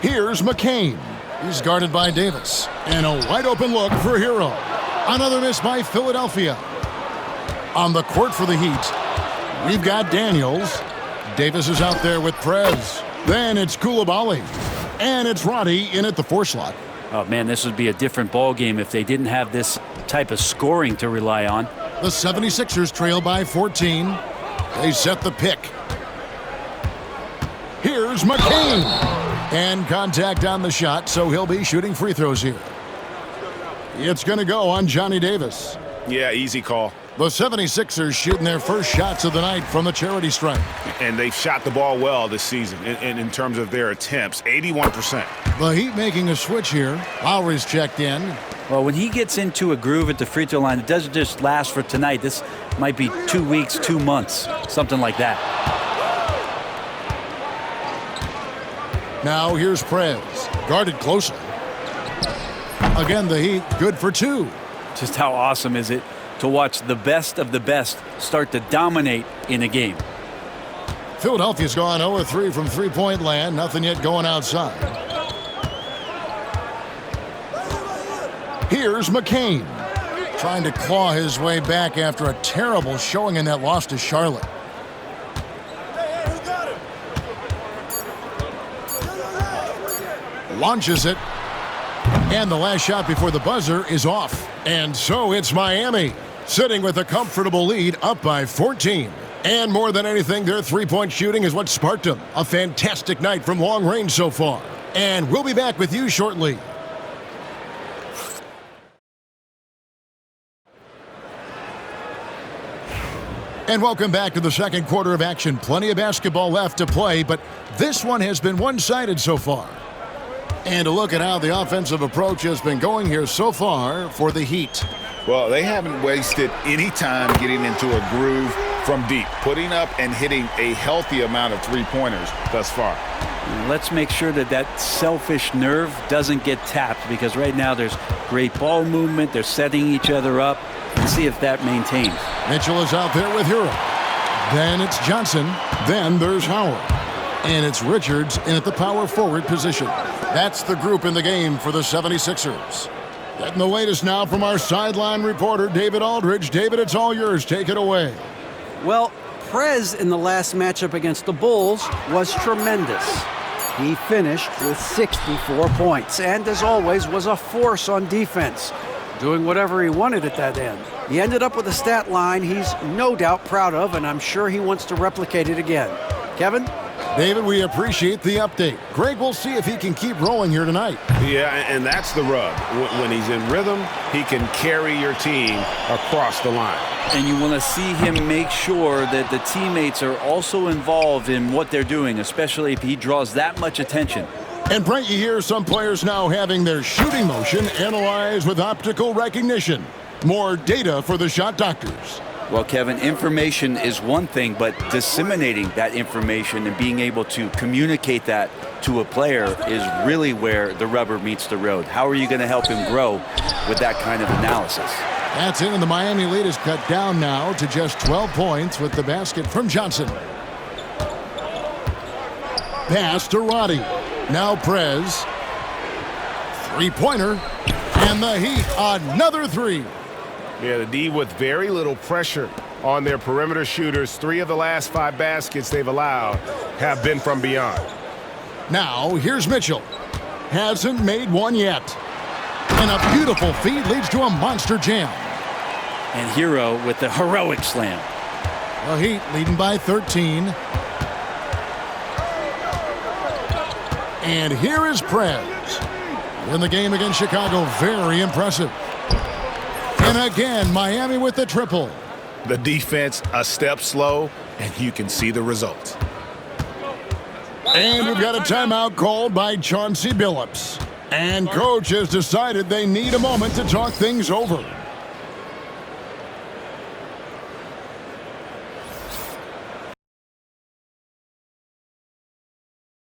Here's McCain. He's guarded by Davis. And a wide open look for Hero. Another miss by Philadelphia. On the court for the Heat, we've got Daniels. Davis is out there with Prez. Then it's Koulibaly. And it's Roddy in at the 4 slot. Oh, man, this would be a different ball game if they didn't have this type of scoring to rely on. The 76ers trail by 14. They set the pick. Here's McCain. And contact on the shot, so he'll be shooting free throws here. It's going to go on Johnny Davis. Yeah, easy call. The 76ers shooting their first shots of the night from the charity stripe. And they've shot the ball well this season in terms of their attempts, 81%. The Heat making a switch here. Lowry's checked in. Well, when he gets into a groove at the free throw line, it doesn't just last for tonight. This might be 2 weeks, 2 months, something like that. Now here's Prez, guarded closely. Again, the Heat good for 2. Just how awesome is it to watch the best of the best start to dominate in a game? Philadelphia's gone 0-3 from three-point land. Nothing yet going outside. Here's McCain, trying to claw his way back after a terrible showing in that loss to Charlotte. Launches it. And the last shot before the buzzer is off. And so it's Miami, sitting with a comfortable lead, up by 14. And more than anything, their three-point shooting is what sparked them. A fantastic night from long range so far. And we'll be back with you shortly. And welcome back to the second quarter of action. Plenty of basketball left to play, but this one has been one-sided so far. And a look at how the offensive approach has been going here so far for the Heat. Well, they haven't wasted any time getting into a groove from deep, putting up and hitting a healthy amount of three-pointers thus far. Let's make sure that that selfish nerve doesn't get tapped, because right now there's great ball movement. They're setting each other up. Let's see if that maintains. Mitchell is out there with Hero. Then it's Johnson. Then there's Howard. And it's Richards in at the power forward position. That's the group in the game for the 76ers. Getting the latest now from our sideline reporter, David Aldridge. David, it's all yours. Take it away. Well, Prez in the last matchup against the Bulls was tremendous. He finished with 64 points and, as always, was a force on defense, doing whatever he wanted at that end. He ended up with a stat line he's no doubt proud of, and I'm sure he wants to replicate it again. Kevin? David, we appreciate the update. Greg, we'll see if he can keep rolling here tonight. Yeah, and that's the rub. When he's in rhythm, he can carry your team across the line. And you want to see him make sure that the teammates are also involved in what they're doing, especially if he draws that much attention. And Brent, you hear some players now having their shooting motion analyzed with optical recognition. More data for the shot doctors. Well, Kevin, information is one thing, but disseminating that information and being able to communicate that to a player is really where the rubber meets the road. How are you going to help him grow with that kind of analysis? That's it, and the Miami lead is cut down now to just 12 points with the basket from Johnson. Pass to Roddy. Now Prez. Three-pointer. And the Heat, another three. Yeah, the D with very little pressure on their perimeter shooters. 3 of the last 5 baskets they've allowed have been from beyond. Now, here's Mitchell. Hasn't made one yet. And a beautiful feed leads to a monster jam. And Hero with the heroic slam. The Heat leading by 13. And here is Prez. In the game against Chicago, very impressive. And again, Miami with the triple. The defense a step slow, and you can see the result. And we've got a timeout called by Chauncey Billups. And coach has decided they need a moment to talk things over.